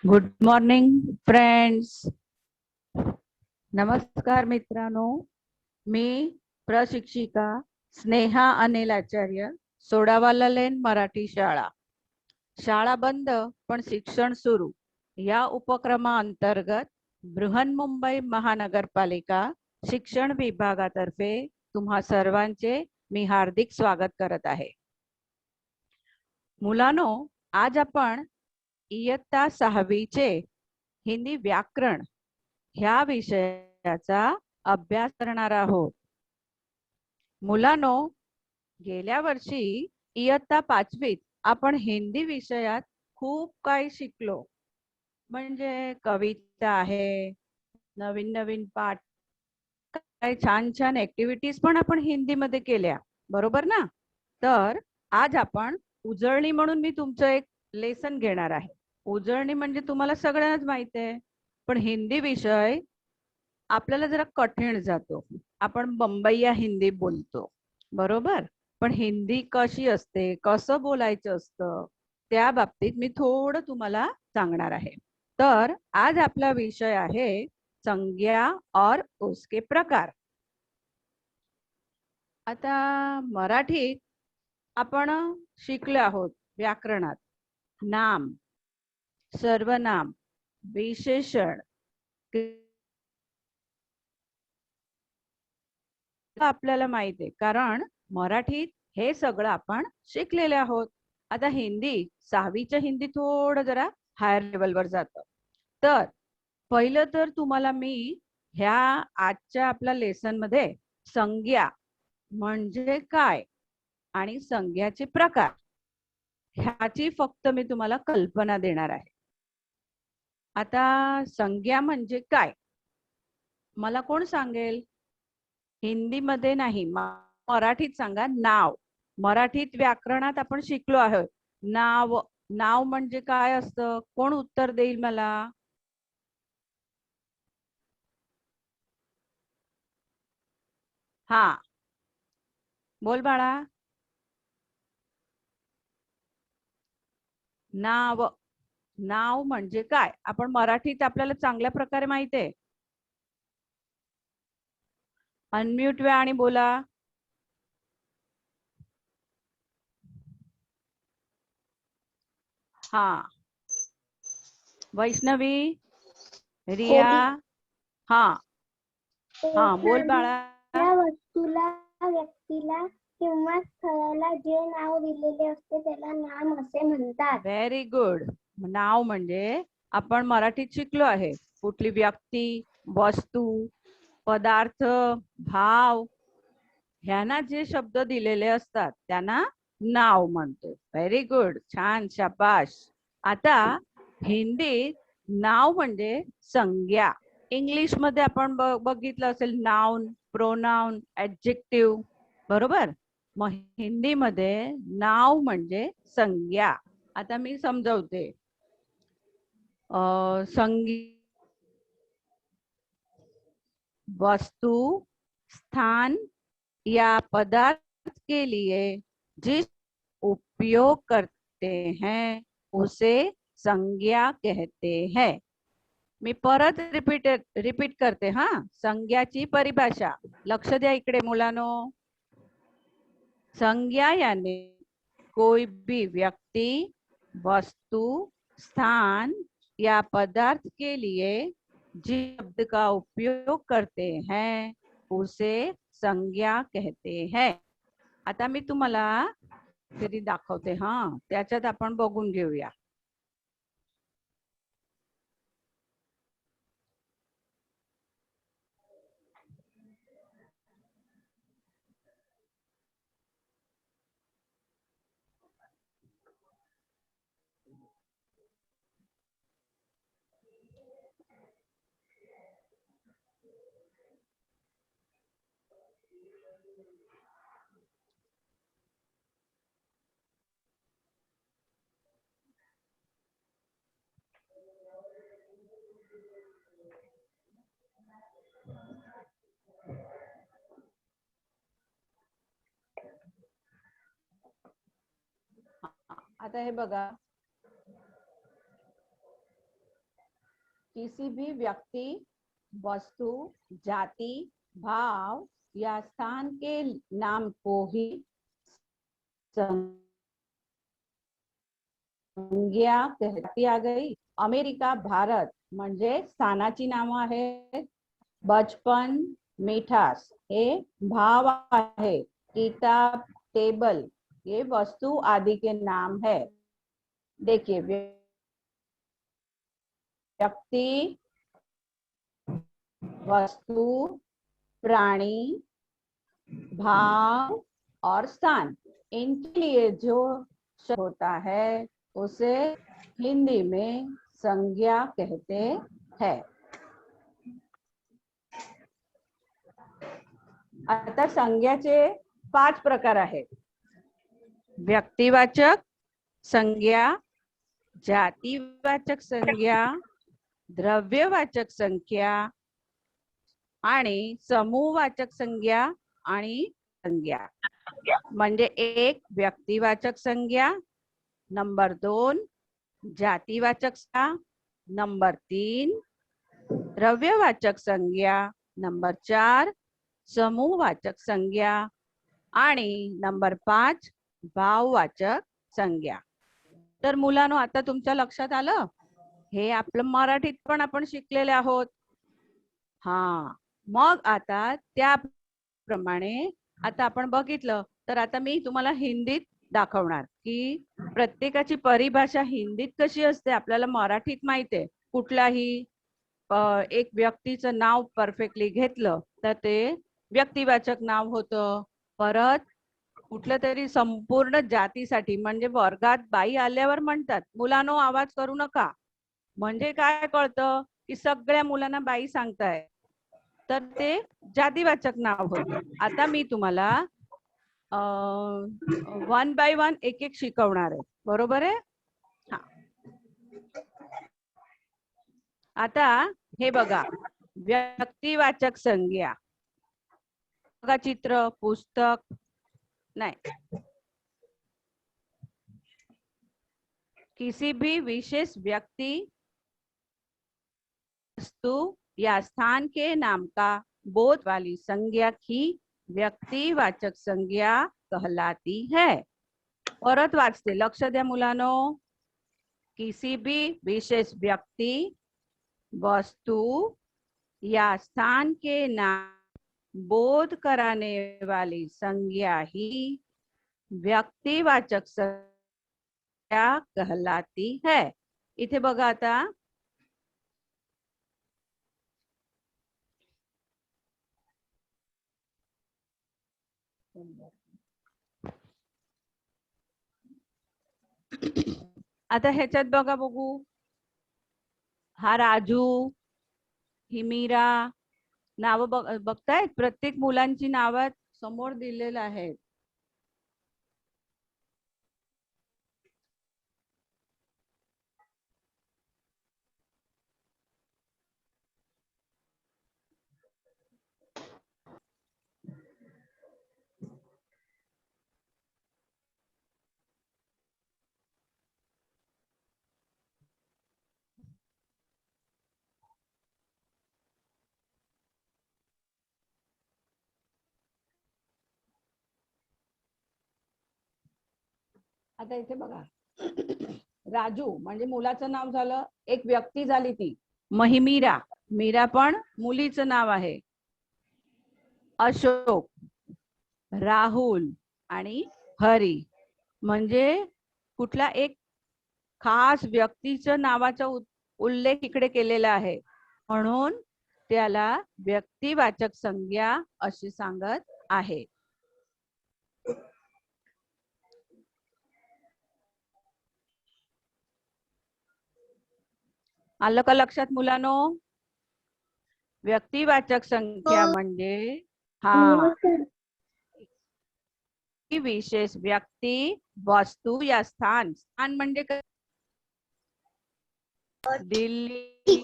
Good morning friends. नमस्कार मित्रांनो. मी प्रशिक्षिका स्नेहा अनिल आचार्य, सोडावाला लेन मराठी शाळा. शाळा बंद पण शिक्षण सुरू या उपक्रमाअंतर्गत बृहन्मुंबई महानगरपालिका शिक्षण विभागातर्फे तुम्हा सर्वांचे मी हार्दिक स्वागत करत आहे. मुलांनो, आज आपण इयत्ता 6वीचे हिंदी व्याकरण ह्या विषयाचा अभ्यास करणार आहोत. मुलांनो, गेल्या वर्षी इयत्ता 5वीत आपण हिंदी विषयात खूप काही शिकलो. म्हणजे कविता आहे, नवीन नवीन पाठ, काही छान छान ऍक्टिव्हिटीज पण आपण हिंदीमध्ये केल्या, बरोबर ना? तर आज आपण उजळणी म्हणून मी तुमचं एक लेसन घेणार आहे. उजळणी म्हणजे तुम्हाला सगळ्यांनाच माहिती आहे, पण हिंदी विषय आपल्याला जरा कठीण जातो. आपण बंबईया हिंदी बोलतो, बरोबर? पण हिंदी कशी असते, कसं बोलायचं असतं, त्या बाबतीत मी थोडं तुम्हाला सांगणार आहे. तर आज आपला विषय आहे संज्ञा और उसके प्रकार. आता मराठीत आपण शिकलो आहोत व्याकरणात नाम, सर्वनाम, विशेषण आपल्याला माहिती आहे, कारण मराठीत हे सगळं आपण शिकलेले आहोत. आता हिंदी 6वीच्या हिंदी थोडं जरा हायर लेवलवर जातं. तर पहिलं तर तुम्हाला मी ह्या आजच्या आपल्या लेसन मध्ये संज्ञा म्हणजे काय आणि संज्ञाचे प्रकार ह्याची फक्त मी तुम्हाला कल्पना देणार आहे. आता संज्ञा म्हणजे काय मला कोण सांगेल? हिंदीमध्ये नाही, मराठीत सांगा. नाव. मराठीत व्याकरणात आपण शिकलो आहोत नाव. नाव म्हणजे काय असतं? कोण उत्तर देईल मला? हा, बोल बाळा. नाव. नाव म्हणजे काय आपण मराठीत आपल्याला चांगल्या प्रकारे माहिती आहे. अनम्यूट व्हा आणि बोला. हा, वैष्णवी, रिया. हा हा, बोल बाळा. या वस्तूला, व्यक्तीला किंवा स्थळाला जे नाव दिलेले असते त्याला नाम असे म्हणतात. Very good. नाव म्हणजे आपण मराठीत शिकलो आहे कुठली व्यक्ती, वस्तू, पदार्थ, भाव ह्यांना जे शब्द दिलेले असतात त्यांना नाव म्हणतो. व्हेरी गुड, छान, शाबाश. आता हिंदीत नाव म्हणजे संज्ञा. इंग्लिश मध्ये आपण बघितलं असेल नाउन, प्रोनाउन, ऍडजेक्टिव्ह, बरोबर? मग हिंदीमध्ये नाव म्हणजे संज्ञा. आता मी समजवते. संज्ञा वस्तु, स्थान या पदार्थ के लिए जिस उपयोग करते हैं उसे संज्ञा कहते हैं. मी परत रिपीट करते. हा, संज्ञाची परिभाषा लक्ष द्या इकडे मुलांनो. संज्ञा यानी कोई भी व्यक्ति, वस्तु, स्थान या पदार्थ के लिए जिस शब्द का उपयोग करते हैं उसे संज्ञा कहते हैं. आता मी तुम्हाला तरी दाखवते. हा, त्याच्यात आपण बघून घेऊया. आता हे बघा, किसी भी व्यक्ति, वस्तु, जाति, भाव या स्थान के नाम को ही संज्ञा कहती आ गई. अमेरिका, भारत म्हणजे स्थानाची नावं आहेत. बचपन, मिठास हे भाव आहे. किताब, टेबल ये वस्तु आदि के नाम है. देखिए, व्यक्ति, वस्तु, प्राणी, भाव और स्थान, इनके लिए जो शब्द होता है उसे हिंदी में संज्ञा कहते हैं. आता संज्ञाचे 5 प्रकार आहेत. व्यक्तिवाचक संज्ञा, जातीवाचक संज्ञा, द्रव्यवाचक संज्ञा आणि समूहवाचक संज्ञा आणि संज्ञा. म्हणजे 1 व्यक्तिवाचक संज्ञा, नंबर 2 जातीवाचक संज्ञा, नंबर 3 द्रव्यवाचक संज्ञा, नंबर 4 समूहवाचक संज्ञा आणि नंबर 5 भाववाचक संज्ञा. तर मुलांनो, आता तुमच्या लक्षात आलं? हे आपलं मराठीत पण आपण शिकलेले आहोत. हा, मग आता त्याप्रमाणे आता आपण बघितलं तर आता मी तुम्हाला हिंदीत दाखवणार की प्रत्येकाची परिभाषा हिंदीत कशी असते. आपल्याला मराठीत माहिती आहे, कुठलाही एक व्यक्तीचं नाव परफेक्टली घेतलं तर ते व्यक्तिवाचक नाव होतं. परत कुठलं तरी संपूर्ण जातीसाठी म्हणजे वर्गात बाई आल्यावर म्हणतात, मुलांनो आवाज करू नका, म्हणजे काय कळतं की सगळ्या मुलांना बाई सांगताय, तर ते जातीवाचक नाव होतं. आता मी तुम्हाला 1 बाय 1 एक एक शिकवणार आहे, बरोबर आहे? हा, आता हे बघा, व्यक्तिवाचक संज्ञा बघा, चित्र, पुस्तक नहीं, किसी भी विशेष व्यक्ति, वस्तु या स्थान के नाम का बोध वाली संज्ञा की व्यक्तिवाचक संज्ञा कहलाती है. परत वाचते, लक्ष द्या मुलांनो. किसी भी विशेष व्यक्ति, वस्तु या स्थान के नाम बोध कराने वाली संज्ञा ही व्यक्तिवाचक संज्ञा कहलाती है. इथे बघा, आता आता ह्याच्यात बघा, बघू, हा राजू, ही मीरा, नाव बघतायत. प्रत्येक मुलांची नावं समोर दिलेलं आहेत. आता इथे बघा, राजू म्हणजे मुलाचं नाव झालं, एक व्यक्ती झाली ती. मग ही मीरा, मीरा पण मुलीचं नाव आहे. अशोक, राहुल आणि हरी म्हणजे कुठला एक खास व्यक्तीचं नावाचा उल्लेख इकडे केलेला आहे, म्हणून त्याला व्यक्तिवाचक संज्ञा अशी सांगत आहे. आलं का लक्षात मुलांनो? व्यक्तिवाचक संख्या म्हणजे हा विशेष व्यक्ती, वस्तू या स्थान. स्थान म्हणजे दिल्ली,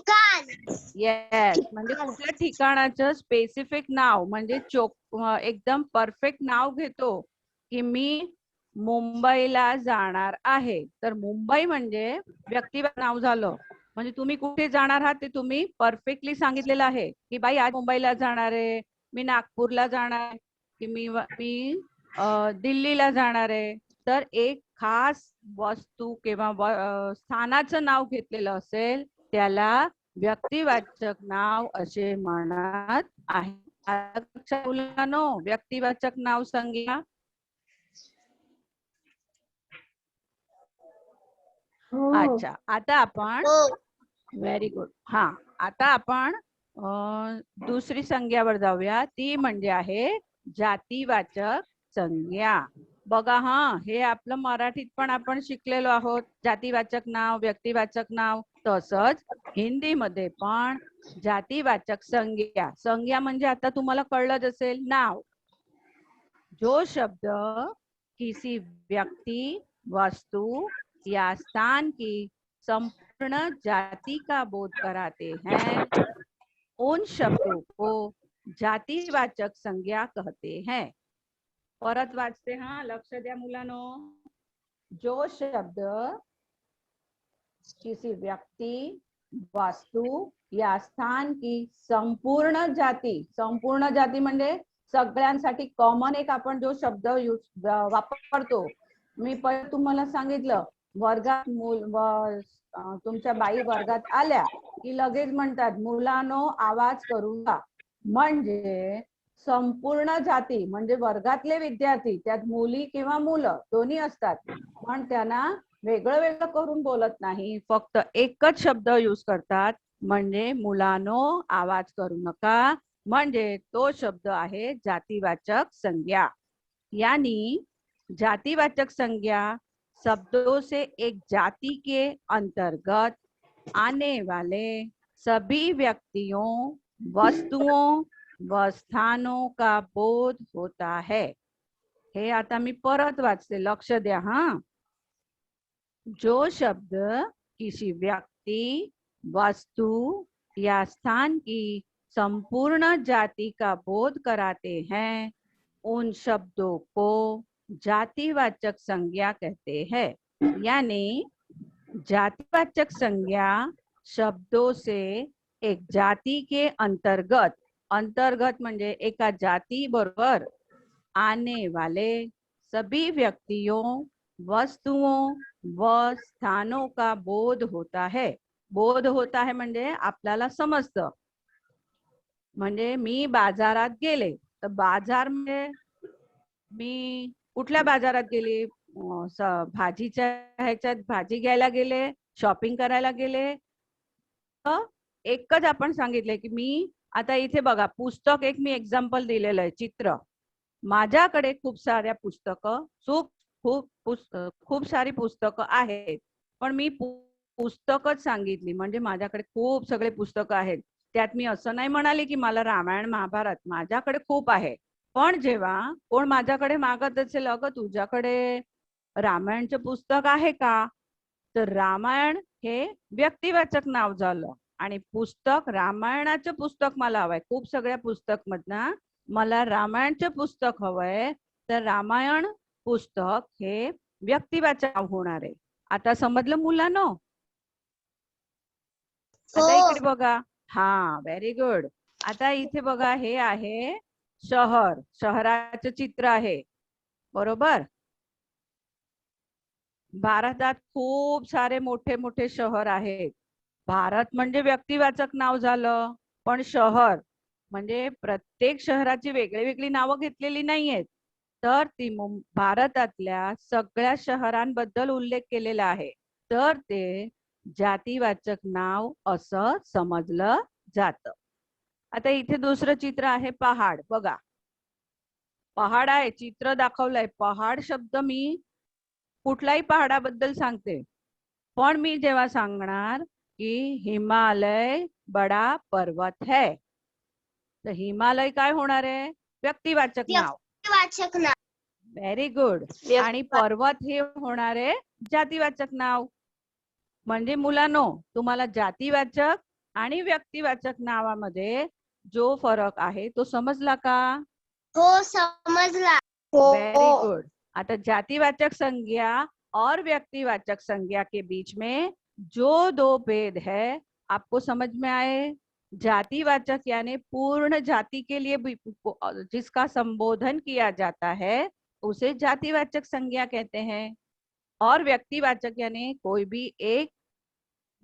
येस, म्हणजे कुठल्या ठिकाणाचं स्पेसिफिक नाव, म्हणजे एकदम परफेक्ट नाव घेतो की मी मुंबईला जाणार आहे, तर मुंबई म्हणजे व्यक्तिवाचक नाव झालं. म्हणजे तुम्ही कुठे जाणार आहात ते तुम्ही परफेक्टली सांगितलेलं आहे की बाई आज मुंबईला जाणार आहे, मी नागपूरला जाणार आहे, की मी दिल्लीला जाणार आहे. तर एक खास वस्तू किंवा स्थानाचं नाव घेतलेलं असेल त्याला व्यक्तिवाचक नाव असे म्हणत आहे. मुलांनो, व्यक्तिवाचक नाव संज्ञा. अच्छा, आता आपण व्हेरी गुड. हा, आता आपण दुसरी संज्ञावर जाऊया. ती म्हणजे आहे जातीवाचक संज्ञा. बघा, हा हे आपलं मराठीत पण आपण शिकलेलो आहोत, जातीवाचक नाव, व्यक्तिवाचक नाव. तसंच हिंदीमध्ये पण जातीवाचक संज्ञा. संज्ञा म्हणजे आता तुम्हाला कळलंच असेल, नाव. जो शब्द किसी व्यक्ति, वस्तु या स्थान की संपूर्ण जाति का बोध कराते हैं, उन शब्दों को जातिवाचक संज्ञा कहते हैं. परत वाचते, हा, लक्ष द्या मुलांनो. जो शब्द किसी व्यक्ति, वस्तु या स्थान की संपूर्ण जाती म्हणजे सगळ्यांसाठी कॉमन एक आपण जो शब्द वापरतो. मी पण तुम्हाला सांगितलं, वर्गात तुमच्या बाई वर्गात आल्या की लगेच म्हणतात, मुलांनो आवाज करू नका. म्हणजे संपूर्ण जाती म्हणजे वर्गातले विद्यार्थी, त्यात मुली किंवा मुलं दोन्ही असतात, पण त्यांना वेगळं वेगळं करून बोलत नाही, फक्त एकच शब्द यूज करतात. म्हणजे मुलांनो आवाज करू नका, म्हणजे तो शब्द आहे जातिवाचक संज्ञा. यानी जातिवाचक संज्ञा शब्दों से एक जाति के अंतर्गत आने वाले सभी व्यक्तियों, वस्तुओं व स्थानों का बोध होता है. हे आता मी परत वाचते, लक्ष द्या. हा, जो शब्द किसी व्यक्ति, वस्तु या स्थान की संपूर्ण जाति का बोध कराते हैं, उन शब्दों को जातिवाचक संज्ञा कहते हैं. यानी जातिवाचक संज्ञा शब्दों से एक जाति के अंतर्गत म्हणजे एका जाती बरोबर आने वाले सभी व्यक्तियों, वस्तुओं व स्थानों का बोध होता है. बोध होता है म्हणजे आपल्याला समजतं. म्हणजे मी बाजारात गेले तर बाजार म्हणजे मी कुठल्या बाजारात गेले, भाजीच्या ह्याच्यात भाजी घ्यायला गेले, शॉपिंग करायला गेले. एकच आपण सांगितलंय की मी आता इथे बघा, पुस्तक एक मी एक्झाम्पल दिलेलं आहे, चित्र. माझ्याकडे खूप साऱ्या पुस्तकं, खूप सारी पुस्तकं आहेत, पण मी पुस्तकच सांगितली म्हणजे माझ्याकडे खूप सगळे पुस्तकं आहेत. त्यात मी असं नाही म्हणाले की मला रामायण महाभारत, माझ्याकडे खूप आहे. पण जेव्हा कोण माझ्याकडे मागत असेल, अगं तुझ्याकडे रामायणचं पुस्तक आहे का, तर रामायण हे व्यक्तिवाचक नाव झालं आणि पुस्तक, रामायणाचं पुस्तक मला हवंय. खूप सगळ्या पुस्तक मधनं मला रामायणचं पुस्तक हवंय, तर रामायण पुस्तक हे व्यक्तिवाचक नाव होणार आहे. आता समजलं मुलांनो? आता इकडे बघा. हा, व्हेरी गुड. आता इथे बघा, हे आहे शहर, शहराचं चित्र आहे, बरोबर. भारतात खूप सारे मोठे मोठे शहर आहेत. भारत म्हणजे व्यक्तिवाचक नाव झालं, पण शहर म्हणजे प्रत्येक शहराची वेगळी वेगळी नावं घेतलेली नाहीयेत, तर ती भारतातल्या सगळ्या शहरांबद्दल उल्लेख केलेला आहे, तर ते जातिवाचक नाव असं समजलं जातं. आता इथे दुसरं चित्र आहे, पहाड. बघा, पहाड आहे, चित्र दाखवलंय. पहाड शब्द मी कुठल्याही पहाडाबद्दल सांगते, पण मी जेव्हा सांगणार की हिमालय बडा पर्वत है, तर हिमालय काय होणार आहे? व्यक्तिवाचक नाव. Very good. आणि पर्वत हे होणार आहे जातिवाचक नाव. म्हणजे मुलांनो, तुम्हाला जातिवाचक आणि व्यक्तिवाचक नावामध्ये जो फरक आहे तो समजला का? हो, समजला. Very good. आता जातिवाचक संज्ञा और व्यक्तिवाचक संज्ञा के बीच में जो दो भेद है आपको समझ में आए। जातिवाचक यानी पूर्ण जाति के लिए जिसका संबोधन किया जाता है उसे जातिवाचक संज्ञा कहते हैं। और व्यक्तिवाचक यानी कोई भी एक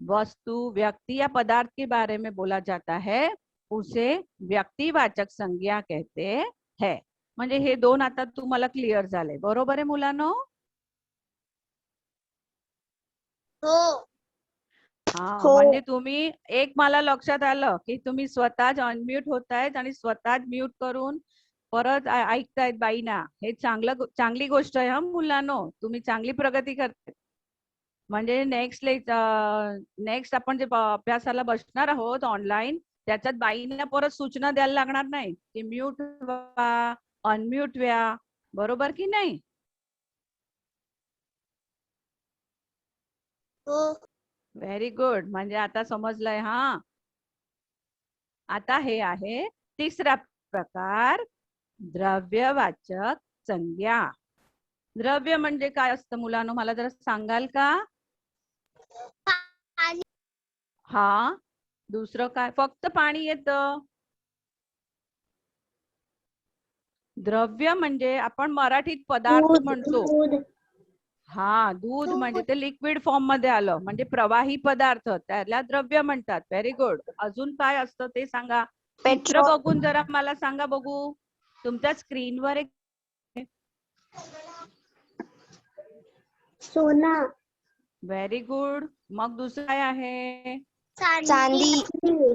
वस्तु, व्यक्ति या पदार्थ के बारे में बोला जाता है उसे व्यक्तिवाचक संज्ञा कहते हैं। म्हणजे हे दोन आता तुम्हाला क्लिअर झाले, बरोबर आहे मुलांनो? हो. हा, म्हणजे तुम्ही एक मला लक्षात आलं की तुम्ही स्वतःच अनम्यूट होतायत आणि स्वतःच म्यूट करून परत ऐकतायत बाईना. हे चांगली गोष्ट आहे हा मुलांनो, तुम्ही चांगली प्रगती करताय. म्हणजे नेक्स्ट आपण जे अभ्यासाला बसणार आहोत ऑनलाईन त्याच्यात बाईंना परत सूचना द्यायला लागणार नाही की म्यूट व्हा, अनम्यूट व्हा, बरोबर की नाही? व्हेरी गुड, म्हणजे आता समजलंय. हा, आता हे आहे तिसरा प्रकार, द्रव्यवाचक संज्ञा. द्रव्य म्हणजे काय असतं मुलांनो, मला जरा सांगाल का? हा, दुसरं काय? फक्त पाणी येतं. द्रव्य म्हणजे आपण मराठीत पदार्थ म्हणतो. हा, दूध म्हणजे ते लिक्विड फॉर्म मध्ये आलं, म्हणजे प्रवाही पदार्थ, त्याला द्रव्य म्हणतात. Very good. अजून काय असतं ते सांगा. चित्र बघून जरा मला सांगा बघू. तुमच्या स्क्रीनवर एक सोना. Very good. मग दुसरं काय आहे? चांदी.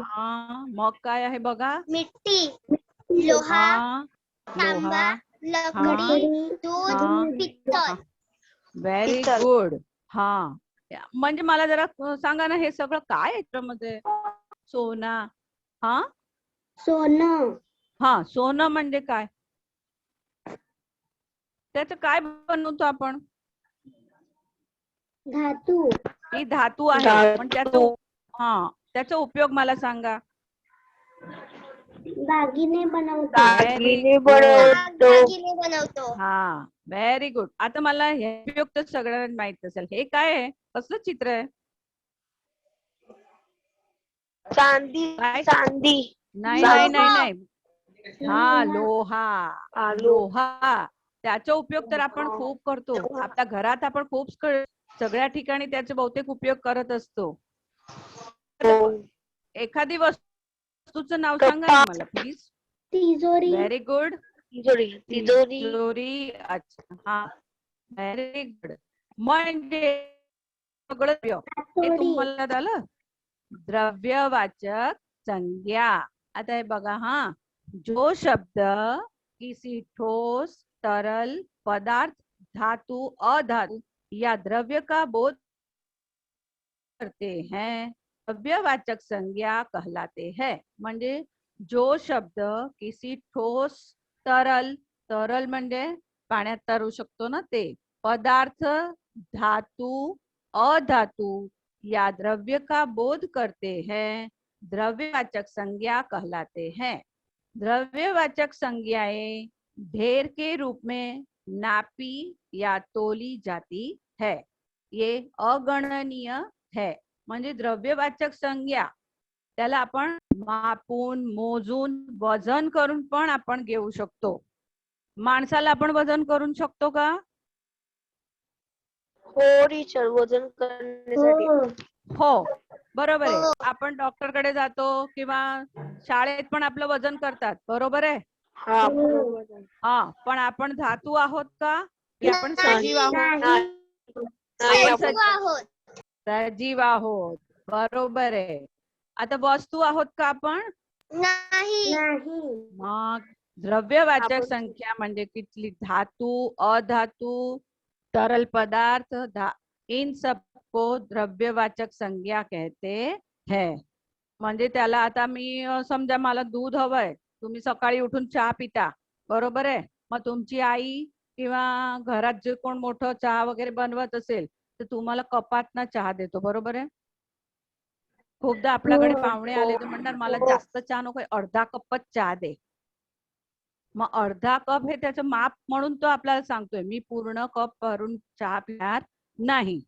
हा, मग काय आहे बघा? मिट्टी. लोहा. लोहा, लकडी. दूध. पित्तळ. Very good. हा, म्हणजे मला जरा सांगा ना, हे सगळं काय आहे त्यामध्ये? सोना. हा, सोनं. हा, सोनं म्हणजे काय? त्याचं काय बनवतो आपण? धातू. ही धातू आहे, पण त्याचा उपयोग मला सांगा. दागिने बनवतो. हा, व्हेरी गुड. आता मला हे उपयोग तर सगळ्यांना माहित असेल. हे काय आहे? कसलं चित्र आहे? चांदी. नाही. हा, लोहा. त्याचा उपयोग तर आपण खूप करतो. आपल्या घरात आपण खूप सगळ्या ठिकाणी त्याचे बहुतेक उपयोग करत असतो. एखादी वस्तूचं नाव सांगा ना मला प्लीज. तिजोरी. Very good. तिजोरी. अच्छा, हा, व्हेरी गुड. म्हणजे सगळं हे तुम्हाला झालं द्रव्यवाचक संज्ञा. आता हे बघा, हा, जो शब्द किसी ठोस, तरल, पदार्थ, धातु, अधातु या द्रव्य का बोध करते हैं द्रव्यवाचक संज्ञा कहलाते हैं. म्हणजे जो शब्द किसी ठोस, तरल म्हणजे पाण्यात तरु शकतो ना ते, पदार्थ, धातु, अधातु या द्रव्य का बोध करते हैं द्रव्यवाचक संज्ञा कहलाते हैं. द्रव्यवाचक संज्ञाएं ढेर के रूप में नापी या तोली जाती है. ये अगणनीय है. म्हणजे द्रव्यवाचक संज्ञा त्याला आपण मापून, मोजून, वजन करून पण आपण घेऊ शकतो. माणसाला आपण वजन करून शकतो का? हो टीचर, वजन करण्यासाठी. हो, बरोबर आहे. आपण डॉक्टर कडे जातो किंवा शाळेत पण आपलं वजन करतात, बरोबर आहे? हा, पण आपण धातू आहोत का? की आपण सजीव आहोत? सजीव आहोत, बरोबर आहे. आता वस्तू आहोत का आपण? नाही. मग द्रव्यवाचक संख्या म्हणजे किती? धातु, अधातु, तरल पदार्थ, इन सबको द्रव्यवाचक संज्ञा कहते हैं. म्हणजे त्याला आता मी समजा मला दूध हवंय, तुम्ही सकाळी उठून चहा पिता, बरोबर आहे? मग तुमची आई किंवा घरात जे कोण मोठं चहा वगैरे बनवत असेल तर तुम्हाला कपात ना चहा देतो, बरोबर आहे? खूपदा आपल्याकडे पाहुणे आले तर म्हणणार मला जास्त चहा नको, अर्धा कपच चहा दे. मग अर्धा कप हे त्याचं माप म्हणून तो आपल्याला सांगतोय, मी पूर्ण कप भरून चहा पिणार नाही.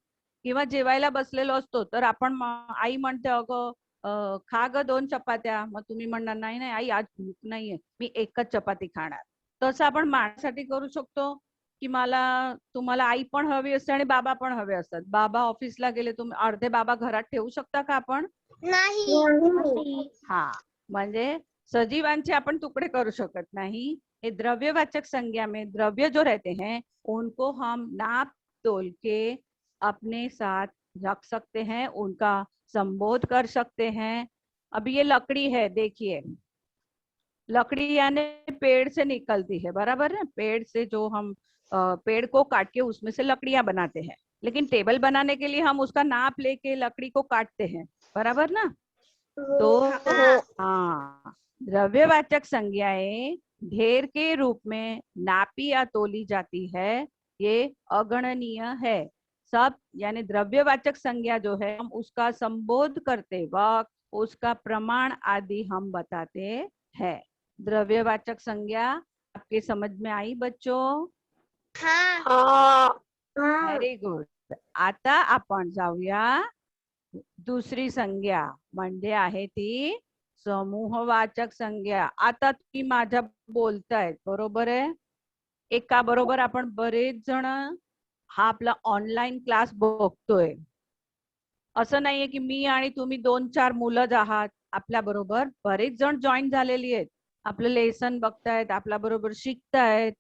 किंवा जेवायला बसलेलो असतो तर आपण आई म्हणते अगं खा ग 2 चपात्या, मग तुम्ही म्हणणार नाही नाही आई आज भूक नाहीये, मी एकच चपाती खाणार. तसं आपण माणसासाठी करू शकतो की तुम्हाला आई पण हवी असते आणि बाबा पण हवे असतात. बाबा ऑफिसला गेले, तुम्ही अर्धे बाबा घरात ठेवू शकता का आपण? नाही. हा, म्हणजे सजीवांचे आपण तुकडे करू शकत नहीं. ये द्रव्यवाचक संज्ञा में द्रव्य जो रहते हैं उनको हम नाप तोल के अपने साथ रख सकते हैं, उनका संबोध कर सकते हैं. अभी ये लकड़ी है, देखिए लकड़ी यानी पेड़ से निकलती है, बराबर है. पेड़ से जो हम पेड़ को काट के उसमें से लकड़ियां बनाते हैं, लेकिन टेबल बनाने के लिए हम उसका नाप लेके लकड़ी को काटते हैं, बराबर ना. तो हाँ, द्रव्यवाचक संज्ञाएं ढेर के रूप में नापी या तोली जाती है, ये अगणनीय है. सब यानी द्रव्यवाचक संज्ञा जो है हम उसका संबोध करते वक्त उसका प्रमाण आदि हम बताते हैं. द्रव्यवाचक संज्ञा आपके समझ में आई बच्चों? हाँ. Very good. आता आपण जाऊया दुसरी संज्ञा, म्हणजे आहे ती समूहवाचक संज्ञा. आता तुम्ही माझ्या बोलतायत, बरोबर आहे. एका बरोबर आपण बरेच जण हा आपला ऑनलाईन क्लास बघतोय. असं नाहीये की मी आणि तुम्ही 2-4 मुलंच आहात. आपल्या बरोबर बरेच जण जॉईन झालेली आहेत, आपलं लेसन बघतायत, आपल्या बरोबर शिकतायत.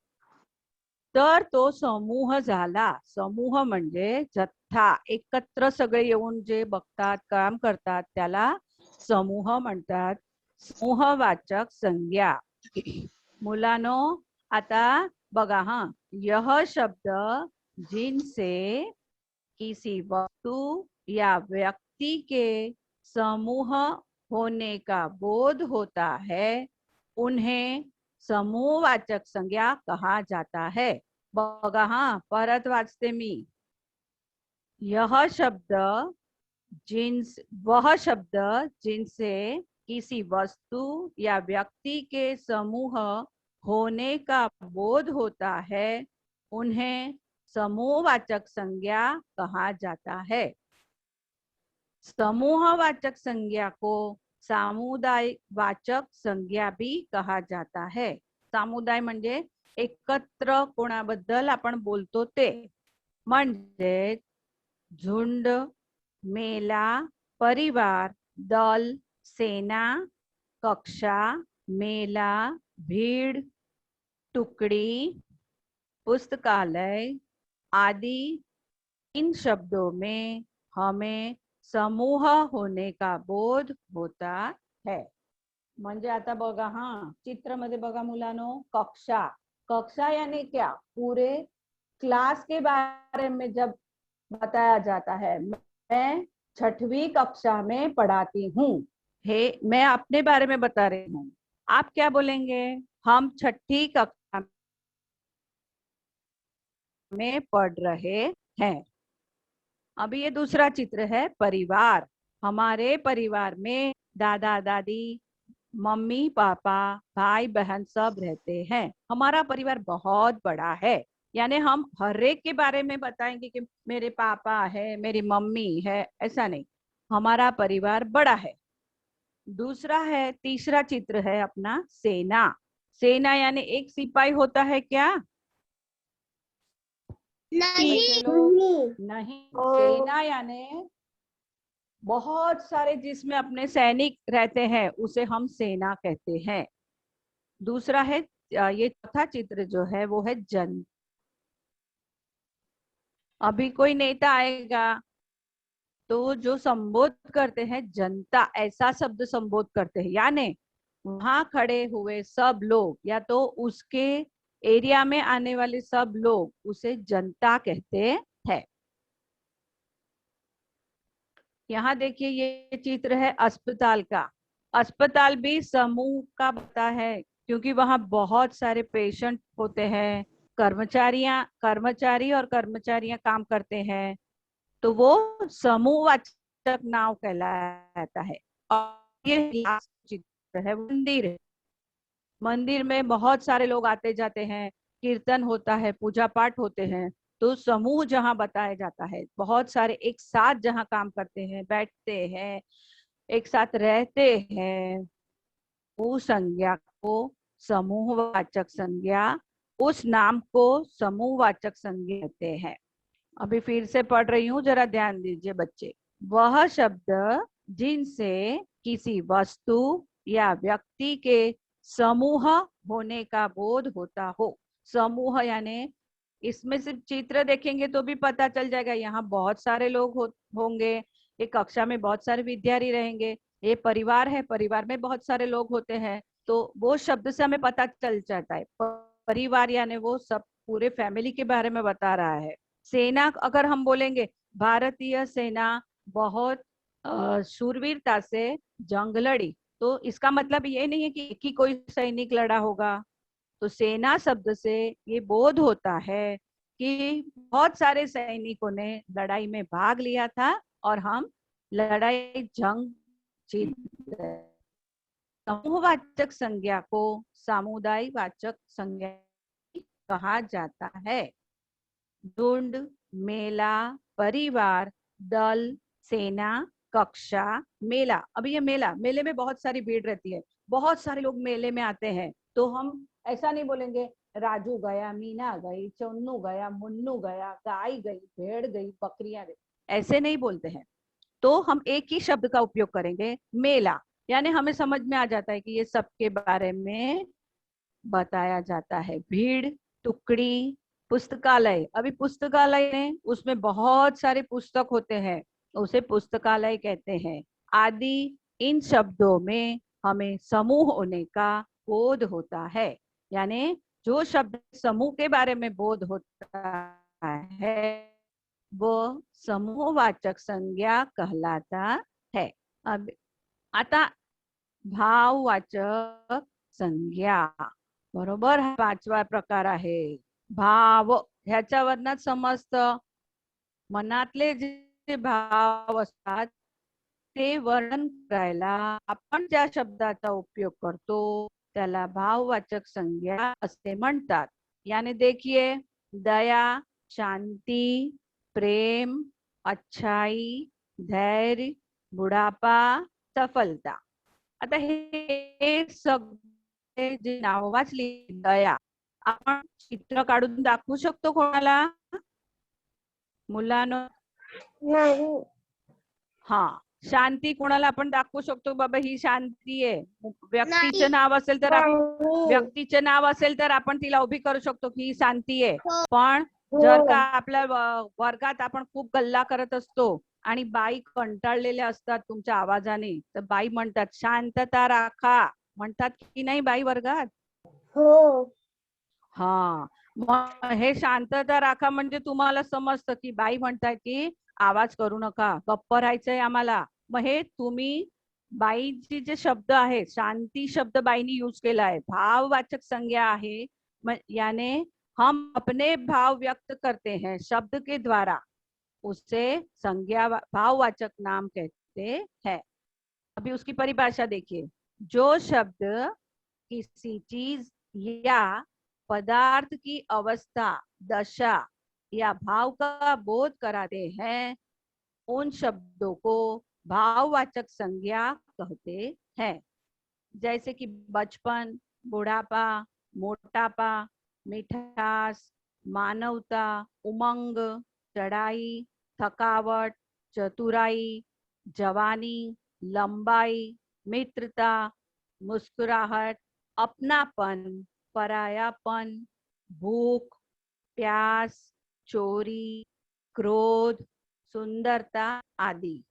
तर तो समूह झाला. समूह म्हणजे जथ्था, एकत्र सगळे येऊन जे बघतात, काम करतात, त्याला समूह म्हणतात. समूहवाचक संज्ञा. मुलांनो, आता बघा हा, यह शब्द जिनसे किसी वस्तु या व्यक्ति के समूह होने का बोध होता है, उन्हें समूहवाचक संज्ञा कहा जाता है. बघा हा, परत वाचते मी. वह शब्द जिनसे किसी वस्तु या व्यक्ति के समूह होने का बोध होता है, उन्हें समूहवाचक संज्ञा कहा जाता है. समूहवाचक संज्ञा को सामुदायिक वाचक संज्ञा भी कहा जाता है. सामुदाय म्हणजे एकत्र कोणाबद्दल आपण बोलतो ते. म्हणजे झुंड, मेला, परिवार, दल, सेना, कक्षा, मेला, भीड़, टुकड़ी, पुस्तकालय आदि. इन शब्दों में हमें समूह होने का बोध होता है. म्हणजे आता बघा हा, चित्र मध्ये बघा मुलांनो, कक्षा. कक्षा यानी क्या? पूरे क्लास के बारे में जब बताया जाता है, मैं 6वीं कक्षा में पढ़ाती हूँ, हे मैं अपने बारे में बता रही हूँ. आप क्या बोलेंगे? हम 6ठी कक्षा में पढ़ रहे हैं. अभी ये दूसरा चित्र है, परिवार. हमारे परिवार में दादा दादी, मम्मी पापा, भाई बहन सब रहते हैं. हमारा परिवार बहुत बड़ा है, यानी हम हर एक के बारे में बताएंगे कि मेरे पापा है, मेरी मम्मी है, ऐसा नहीं. हमारा परिवार बड़ा है. दूसरा है, तीसरा चित्र है अपना सेना. सेना यानी एक सिपाही होता है क्या? नहीं. सेना यानी बहुत सारे जिसमें अपने सैनिक रहते हैं, उसे हम सेना कहते हैं. दूसरा है, ये चौथा चित्र जो है वो है जन. अभी कोई नेता आएगा तो जो संबोध करते हैं जनता, ऐसा शब्द संबोध करते हैं, यानी वहां खड़े हुए सब लोग या तो उसके एरिया में आने वाले सब लोग, उसे जनता कहते हैं. यहाँ देखिए, ये चित्र है अस्पताल का. अस्पताल भी समूह का बता है, क्योंकि वहां बहुत सारे पेशेंट होते हैं, कर्मचारी और कर्मचारियां काम करते हैं, तो वो समूहवाचक नाम कहलाता है. और ये चित्र है मंदिर. मंदिर में बहुत सारे लोग आते जाते हैं, कीर्तन होता है, पूजा पाठ होते हैं, तो समूह जहाँ बताया जाता है, बहुत सारे एक साथ जहाँ काम करते हैं, बैठते हैं, एक साथ रहते हैं, उस संज्ञा को समूहवाचक संज्ञा, उस नाम को समूहवाचक संज्ञा कहते हैं। अभी फिर से पढ़ रही हूँ, जरा ध्यान दीजिए बच्चे। वह शब्द जिनसे किसी वस्तु या व्यक्ति के समूह होने का बोध होता हो। समूह यानी इसमें सिर्फ चित्र देखेंगे तो भी पता चल जाएगा, यहाँ बहुत सारे लोग होंगे, एक कक्षा में बहुत सारे विद्यार्थी रहेंगे, ये परिवार है, परिवार में बहुत सारे लोग होते हैं, तो वो शब्द से हमें पता चल जाता है परिवार यानी वो सब पूरे फैमिली के बारे में बता रहा है। सेना अगर हम बोलेंगे, भारतीय सेना बहुत शूरवीरता से जंग लड़ी, तो इसका मतलब ये नहीं है कि कोई सैनिक लड़ा होगा। तो सेना शब्द से ये बोध होता है कि बहुत सारे सैनिकों ने लड़ाई में भाग लिया था और हम लड़ाई जंग जीत गए। समूहवाचक संज्ञा को सामुदायिक वाचक संज्ञा कहा जाता है। झुंड, मेला, परिवार, दल, सेना, कक्षा, मेला। अभी ये मेले में बहुत सारी भीड़ रहती है, बहुत सारे लोग मेले में आते हैं, तो हम ऐसा नहीं बोलेंगे राजू गया, मीना गई, चन्नू गया, मुन्नू गया, गाय गई, भेड़ गई, बकरियां गई, ऐसे नहीं बोलते हैं। तो हम एक ही शब्द का उपयोग करेंगे, मेला, यानी हमें समझ में आ जाता है कि ये सबके बारे में बताया जाता है। भीड़, टुकड़ी, पुस्तकालय। अभी पुस्तकालय है, उसमें बहुत सारे पुस्तक होते हैं, उसे पुस्तकालय कहते हैं। आदि, इन शब्दों में हमें समूह होने का बोध होता है, यानी जो शब्द समूह के बारे में बोध होता है वो समूहवाचक संज्ञा कहलाता है। अब आता भाववाचक संज्ञा, बरोबर, हा 5वा प्रकार आहे। भाव, ह्याच्यावरनच समजतं मनातले जे भाव असतात ते वर्णन करायला आपण ज्या शब्दाचा उपयोग करतो त्याला भाववाचक संज्ञा असे म्हणतात। यानी देखिए, दया, शांति, प्रेम, अच्छाई, धैर्य, बुढ़ापा, सफलता। आता हे सगळे जे नाव वाचली, दया, आपण चित्र काढून दाखवू शकतो कोणाला? मुलांनो, नाही. हा, शांती कोणाला आपण दाखवू शकतो, बाबा ही शांती आहे, व्यक्तीचे नाही. नाव असेल तर व्यक्तीचे नाव असेल तर आपण तिला उभी करू शकतो की ही शांती आहे। हो. पण जर का आपल्या वर्गात आपण खूप गल्ला करत असतो आणि बाई कंटाळलेल्या असतात तुमच्या आवाजाने, तर बाई म्हणतात शांतता राखा, म्हणतात की नाही बाई वर्गात? हो. हा, मग हे शांतता राखा म्हणजे तुम्हाला समजतं की बाई म्हणतात की आवाज करू नका, गप्प राहायचंय आम्हाला। मग हे तुम्ही बाईची जे शब्द आहे, शांती शब्द बाईनी यूज केला है, भाववाचक संज्ञा है, यानी हम अपने भाव व्यक्त करते हैं शब्द के द्वारा, उसे संज्ञा भाववाचक नाम कहते हैं। अभी उसकी परिभाषा देखिए, जो शब्द किसी चीज या पदार्थ की अवस्था, दशा या भाव का बोध कराते हैं, उन शब्दों को भाववाचक संज्ञा कहते हैं। जैसे कि बचपन, बुढ़ापा, मोटापा, मिठास, मानवता, उमंग, चढ़ाई, थकावट, चतुराई, जवानी, लंबाई, मित्रता, मुस्कुराहट, अपनापन, परायापन, भूख, प्यास, चोरी, क्रोध, सुंदरता आदि।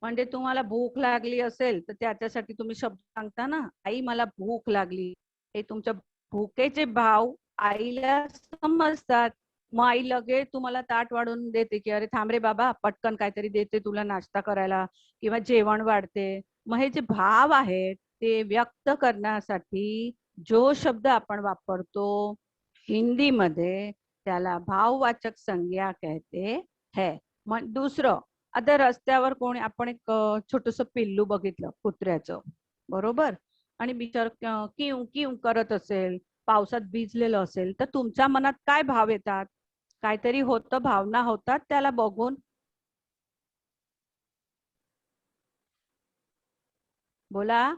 म्हणजे तुम्हाला भूक लागली असेल तर त्याच्यासाठी तुम्ही शब्द सांगता ना, आई मला भूक लागली, हे तुमच्या भूकेचे भाव आईला समजतात। मग आई लगेच तुम्हाला ताट वाढून देते की अरे थांब रे बाबा, पटकन काहीतरी देते तुला नाश्ता करायला किंवा जेवण वाढते। मग हे जे भाव आहेत ते व्यक्त करण्यासाठी जो शब्द आपण वापरतो हिंदी मध्ये त्याला भाववाचक संज्ञा कहते हैं। मग दुसरं, आता रस्त्यावर कोणी आपण एक छोटस पिल्लू बघितलं कुत्र्याचं, बरोबर, आणि बिचार किव किव करत असेल, पावसात भिजलेलं असेल, तर तुमच्या मनात काय भाव येतात? काहीतरी होतं, भावना होतात त्याला बघून. बोला.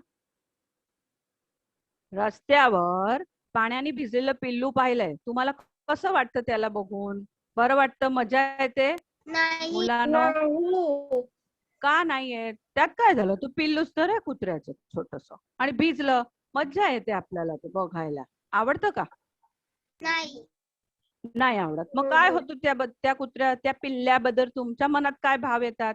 रस्त्यावर पाण्याने भिजलेलं पिल्लू पाहिलंय, तुम्हाला कसं वाटतं त्याला बघून? बरं वाटतं, मजा येते नाही. मुलांनो? नाही. का नाहीये? त्यात काय झालं? तू पिल्लूच तर आहे कुत्र्याचं छोटस, आणि भिजलं, मज्जा येते आपल्याला ते बघायला. आवडतं का? नाही. नाही आवडत. मग काय होतं त्या कुत्र्या, त्या पिल्ल्याबद्दल तुमच्या मनात काय भाव येतात?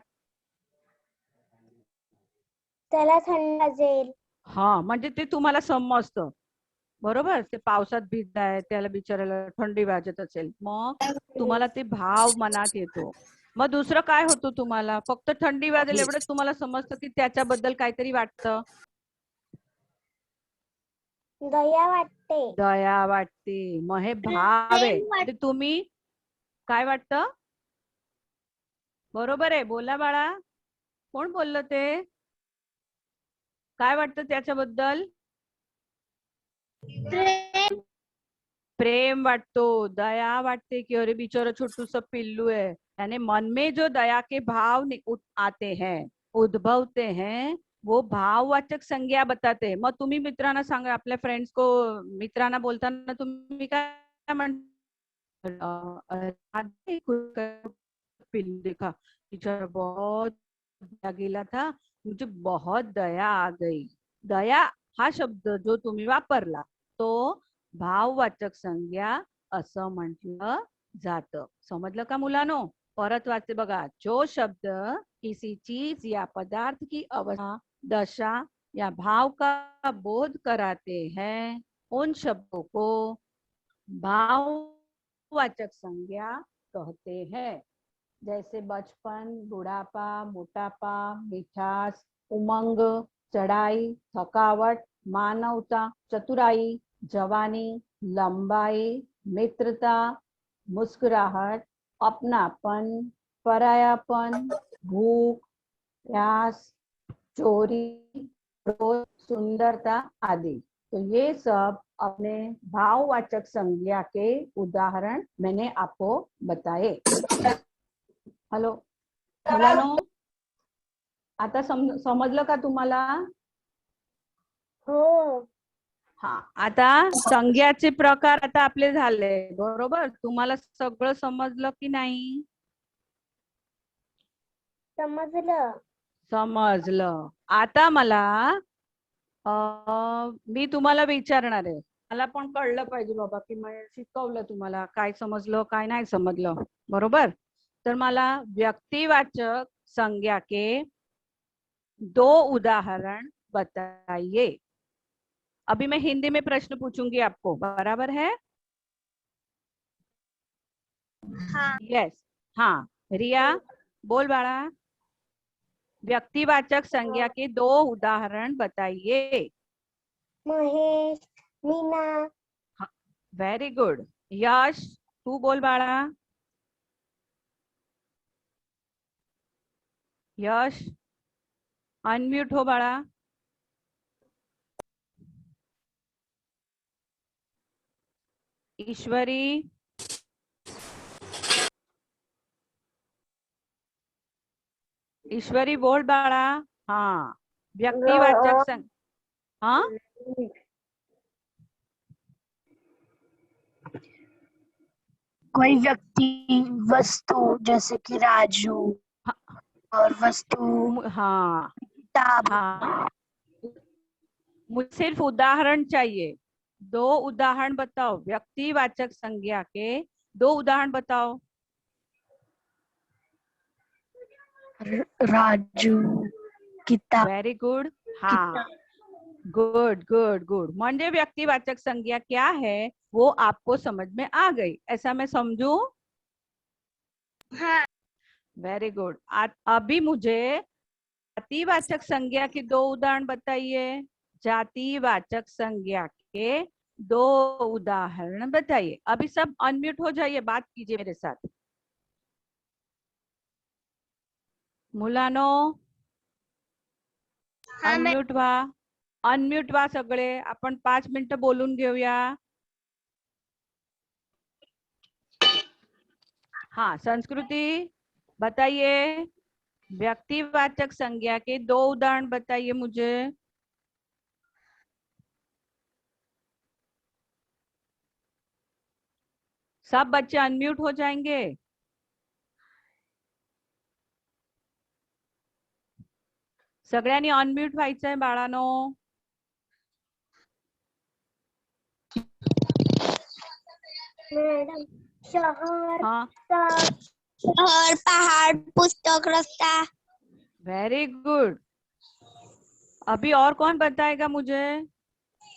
त्याला थंड वाजेल. हा, म्हणजे ते तुम्हाला समजतं, बरोबर? ते पावसात भिजताय, त्याला बिचारायला थंडी वाजत असेल, मग तुम्हाला ते भाव मनात येतो. मग दुसरं काय होतं तुम्हाला? फक्त थंडी वाजेल एवढंच तुम्हाला समजतं की त्याच्याबद्दल काहीतरी वाटतं? दया वाटते. दया वाटते, मग हे भाव आहे. ते तुम्ही काय वाटतं? बरोबर आहे, बोला बाळा. कोण बोललं ते? काय वाटतं त्याच्याबद्दल? प्रेम. प्रेम वाटतो, दया वाटते की अरे बिचारा छोटूस पिल्लू है, यानी मन में जो दया के भाव आते हैं, उद्भवते हैं, वो भाववाचक संज्ञा बताते हैं. मग तुम्ही मित्रांना सांगा, आपल्या फ्रेंड्स को, मित्रांना बोलताना तुम्ही काय पिल्लू देखा, बिचारा बहुत दया गेला था, मुझे बहुत दया आ गई. दया हा शब्द जो तुम्ही वापरला तो भाववाचक संज्ञा असं म्हटलं जातं. समजलं का मुलांनो? परत वाचते बघा. जो शब्द किसी चीज या पदार्थ की अवस्था, दशा या भाव का बोध कराते हैं, उन शब्दों को भाववाचक संज्ञा कहते हैं. जैसे बचपन, बुढ़ापा, मोटापा, मिठास, उमंग, चढ़ाई, थकावट, मानवता, चतुराई, जवानी, लंबाई, मित्रता, मुस्कुराहट, अपनापन, परायापन, भूख, प्यास, चोरी, क्रोध, सुंदरता आदि. तो ये सब अपने भाववाचक संज्ञा के उदाहरण मैंने आपको बताए. हॅलो मुलांनो, आता समजलं का तुम्हाला? हो. हा, आता संज्ञाचे प्रकार आता आपले झाले, बरोबर? तुम्हाला सगळं समजलं की नाही? समजलं. समजलं. आता मला मी तुम्हाला विचारणार आहे, मला पण कळलं पाहिजे बाबा की मी शिकवलं तुम्हाला, काय समजलं काय नाही समजलं, बरोबर? तर मला व्यक्तिवाचक संज्ञा के 2 उदाहरण बताइए. अभी मैं हिंदी में प्रश्न पूछूंगी आपको, बराबर है? हाँ. यस. हाँ, रिया बोल बाळा. व्यक्तिवाचक संज्ञा के 2 उदाहरण बताइए. महेश, मीना. Very good. यश, तू बोल बाळा. यश, अनम्यूट हो बाळा. ईश्वरी, ईश्वरी बोल बाळा. हाँ, व्यक्तिवाचक संज्ञा. हाँ, कोई व्यक्ति, वस्तु, जैसे कि राजू, और वस्तु, हाँ किताब. हाँ, मुझे सिर्फ उदाहरण चाहिए. 2 उदाहरण बताओ, व्यक्तिवाचक संज्ञा के 2 उदाहरण बताओ. राजू, किताब. Very good. हाँ, गुड गुड गुड. म्हणजे व्यक्तिवाचक संज्ञा क्या है वो आपको समझ में आ गई, ऐसा मैं समझू? हाँ. Very good. अभी मुझे जातिवाचक संज्ञा के 2 उदाहरण बताइए. जातिवाचक संज्ञा के 2 उदाहरण बताइए. अभी सब अनम्यूट हो जाइए, बात कीजिए मेरे साथ. मुलांनो, अनम्यूट व्हा. अनम्यूट व्हा सगळे. आपण 5 मिनिटं बोलून घेऊया. हाँ, संस्कृति बताइए, व्यक्तिवाचक संज्ञा के 2 उदाहरण बताइए मुझे। सब बच्चे अनम्यूट हो जाएंगे। सगळ्यांनी अनम्यूट व्हायचंय बाळानो। मॅडम, शहर, हाँ, शहर, पहाड़, पुस्तक, रास्ता। Very good. अभी और कौन बताएगा मुझे?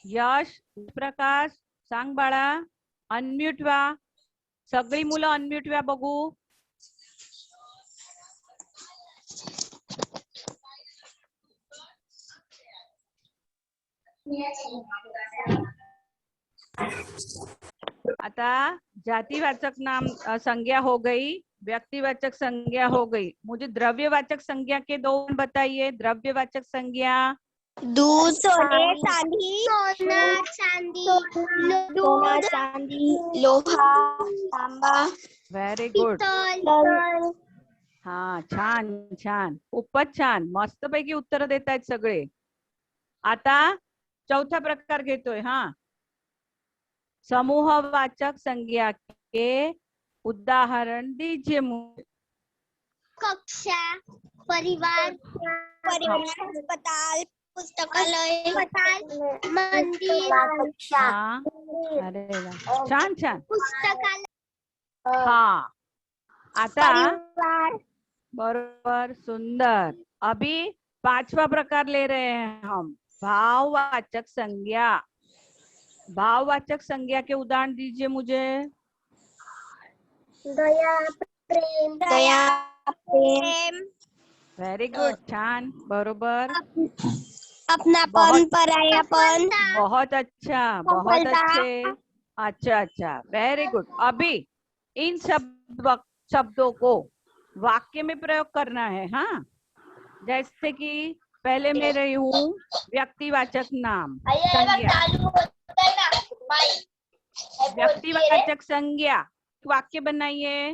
यश, प्रकाश, सांग बाळा, अनम्यूट व्हा। सगळी मुलं अनम्यूट व्हा बघू। आता जातिवाचक नाम संज्ञा हो गई, व्यक्तिवाचक संज्ञा हो गई। मुझे द्रव्यवाचक संज्ञा के 2 बताइए। द्रव्यवाचक संज्ञा। दूध, सोने, चांदी, सोना, चांदी, सोना, दूध, चांदी, लोहा, तांबा, व्हेरी गुड। पितल, हा, छान छान, खूपच छान, मस्तपैकी उत्तर देत आहेत सगळे। आता चौथा प्रकार घेतोय। हा, समूहवाचक संज्ञा के उदाहरण दीजिए मुझे। कक्षा, परिवार, अस्पताल, पुस्तकालय, मंदिर, हाँ, अरे वाह, छान छान। पुस्तकालय, हाँ, आता परिवार, बरोबर, सुंदर। अभी 5वां प्रकार ले रहे हैं हम, भाववाचक संज्ञा। भाववाचक संज्ञा के उदाहरण दीजिए मुझे। दया, प्रेम, प्रेम, वेरी गुड, छान, बरोबर, अपनापन, बहुत परायापन, बहुत अच्छा, बहुत सफलता। अच्छे। अच्छा अच्छा, वेरी गुड। अभी इन शब्दों को वाक्य में प्रयोग करना है। हाँ, जैसे कि पहले मैं रही हूँ व्यक्तिवाचक नाम संज्ञा। व्यक्तिवाचक संज्ञा, वाक्य बनाइए।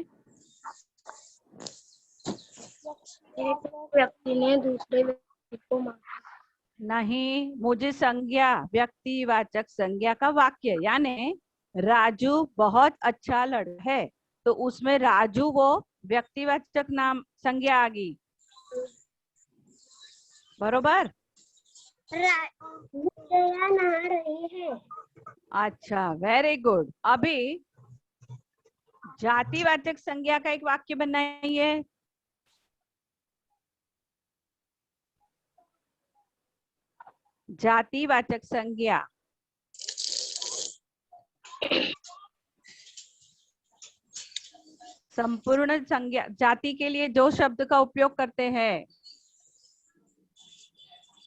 एक व्यक्ति ने दूसरे व्यक्ति को मारा। नहीं, मुझे संज्ञा, व्यक्तिवाचक संज्ञा का वाक्य, यानी राजू बहुत अच्छा लड़का है, तो उसमें राजू वो व्यक्तिवाचक नाम संज्ञा आ गई। बरोबर। दया नहा रही है। अच्छा, वेरी गुड। अभी जातिवाचक संज्ञा का एक वाक्य बनाइए। जातिवाचक संज्ञा, संपूर्ण संज्ञा, जाति के लिए जो शब्द का उपयोग करते हैं।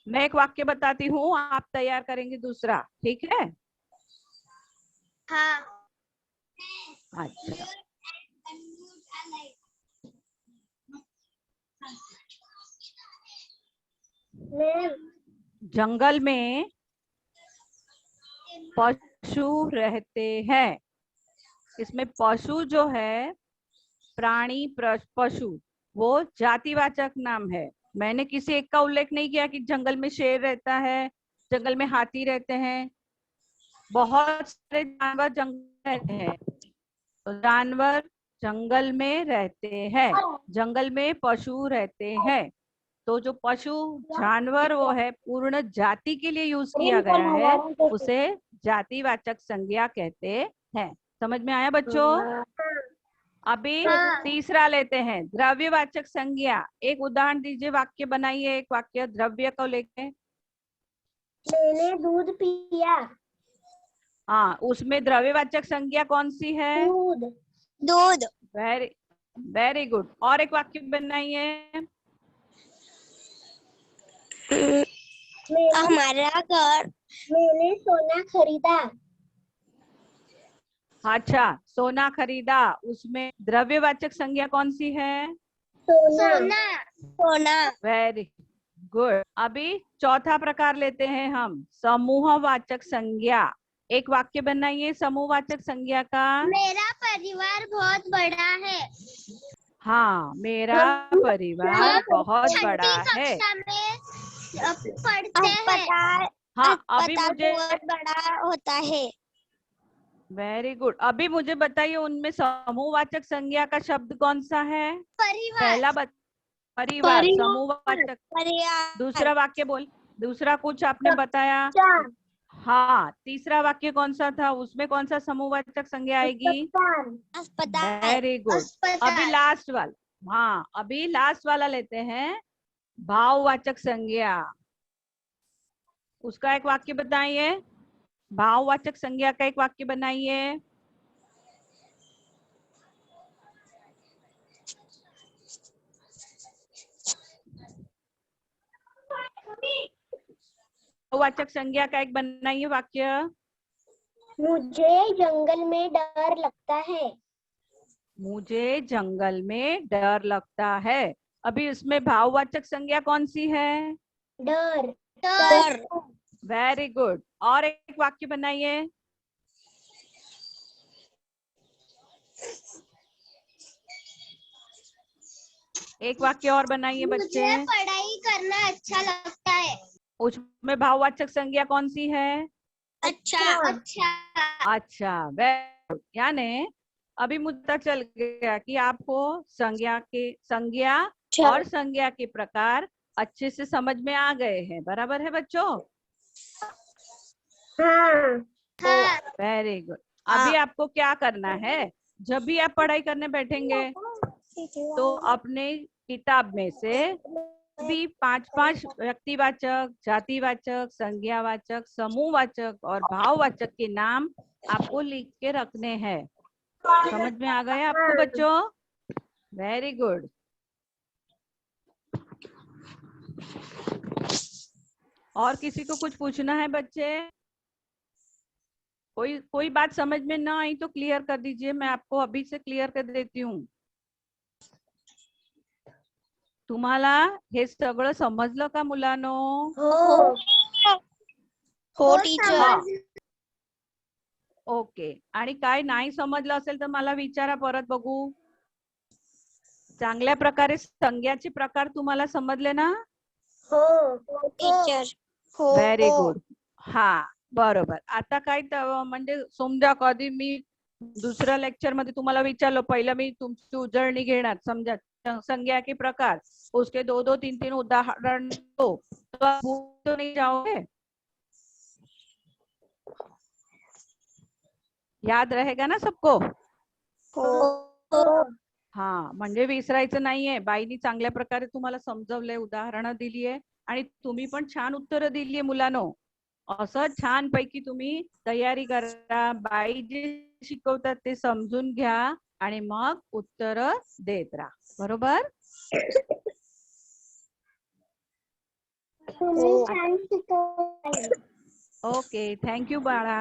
मैं एक वाक्य बताती हूँ, आप तैयार करेंगे दूसरा, ठीक है? हाँ। अच्छा, जंगल में पशु रहते हैं। इसमें पशु जो है, प्राणी पशु, वो जातिवाचक नाम है। मैंने किसी एक का उल्लेख नहीं किया कि जंगल में शेर रहता है, जंगल में हाथी रहते हैं, बहुत सारे जानवर जंगल में रहते हैं। तो जानवर जंगल में रहते हैं, जंगल में पशु रहते हैं। तो जो पशु जानवर वो है, पूर्ण जाति के लिए यूज किया गया है, उसे जातिवाचक संज्ञा कहते हैं। समझ में आया बच्चों? अभी तीसरा लेते हैं, द्रव्यवाचक संज्ञा। एक उदाहरण दीजिए, वाक्य बनाइए, एक वाक्य द्रव्य को लेके। मैंने दूध पिया। हाँ, उसमें द्रव्यवाचक संज्ञा कौन सी है? दूध। दूध, वेरी वेरी गुड। और एक वाक्य बनाइए। हमारा घर, मैंने सोना खरीदा। अच्छा, सोना खरीदा, उसमें द्रव्यवाचक संज्ञा कौन सी है? सोना, सोना, वेरी गुड। अभी चौथा प्रकार लेते हैं हम, समूहवाचक संज्ञा। एक वाक्य बनाइए समूहवाचक संज्ञा का। मेरा परिवार बहुत बड़ा है। हाँ, मेरा परिवार बहुत बड़ा है। कक्षा में पढ़ते हैं। अस्पताल हाँ, अभी अस्पताल मुझे बहुत बड़ा होता है। Very good. अभी मुझे बताइए उनमें समूहवाचक संज्ञा का शब्द कौन सा है? परिवार। पहला परिवार समूहवाचक। परिवार दूसरा वाक्य बोल। दूसरा कुछ आपने बताया। हाँ, तीसरा वाक्य कौन सा था? उसमें कौन सा समूहवाचक संज्ञा आएगी? अस्पताल वेरी गुड। अभी लास्ट वाला, हाँ अभी लास्ट वाला लेते हैं, भाववाचक संज्ञा। उसका एक वाक्य बताइए। भाववाचक संज्ञा का एक वाक्य बनाइए। भाववाचक संज्ञा का एक बनाइए वाक्य। मुझे जंगल में डर लगता है। मुझे जंगल में डर लगता है। अभी इसमें भाववाचक संज्ञा कौन सी है? डर। डर वेरी गुड। और एक वाक्य बनाइए। एक वाक्य और बनाइए बच्चे। मुझे पढ़ाई करना अच्छा लगता है। उसमें भाववाचक संज्ञा कौन सी है? अच्छा अच्छा। अच्छा, वेरी गुड। यानी अभी मुझे पता चल गया कि आपको संज्ञा और संज्ञा के प्रकार अच्छे से समझ में आ गए हैं। बराबर है बच्चों? हाँ। हाँ। Very good. अभी आपको क्या करना है? जब भी आप पढ़ाई करने बैठेंगे तो अपने किताब में से भी 5-5 व्यक्तिवाचक, जातिवाचक, संज्ञावाचक, समूहवाचक और भाववाचक के नाम आपको लिख के रखने हैं। समझ में आ गया आपको बच्चों? Very good. और किसी को कुछ पूछना है बच्चे? कोई बात समझ में ना आई तो क्लियर कर दीजिए, मैं आपको अभी से क्लियर कर देती हूँ। तुम्हाला हे सगळं समजलं का मुलांनो? हो टीचर हा. ओके. आणि काय नाही समजलं असेल तर मला विचारा परत बघू. चांगल्या प्रकारे संज्ञाचे प्रकार तुम्हाला समजले ना? हो टीचर हो व्हेरी गुड. हा बरोबर. आता काय म्हणजे समजा कधी मी दुसऱ्या लेक्चर मध्ये तुम्हाला विचारलं, पहिलं मी तुमची उजळणी घेणार, समजा संज्ञा के प्रकार, उसके 2-2, 3-3 उदाहरण दो, तो आप भूल तो नहीं जाओगे? याद रहेगा ना सबको? हो हा, म्हणजे विसरायचं नाहीये. बाईनी चांगल्या प्रकारे तुम्हाला समजवलंय, उदाहरणं दिलीये आणि तुम्ही पण छान उत्तरं दिलीये मुलांनो. असं छान पैकी तुम्ही तयारी करा. बाई जे शिकवतात ते समजून घ्या आणि मग उत्तरं देत राहा. बरोबर? तुम्ही छान शिकवताय. ओके, थँक्यू बाळा.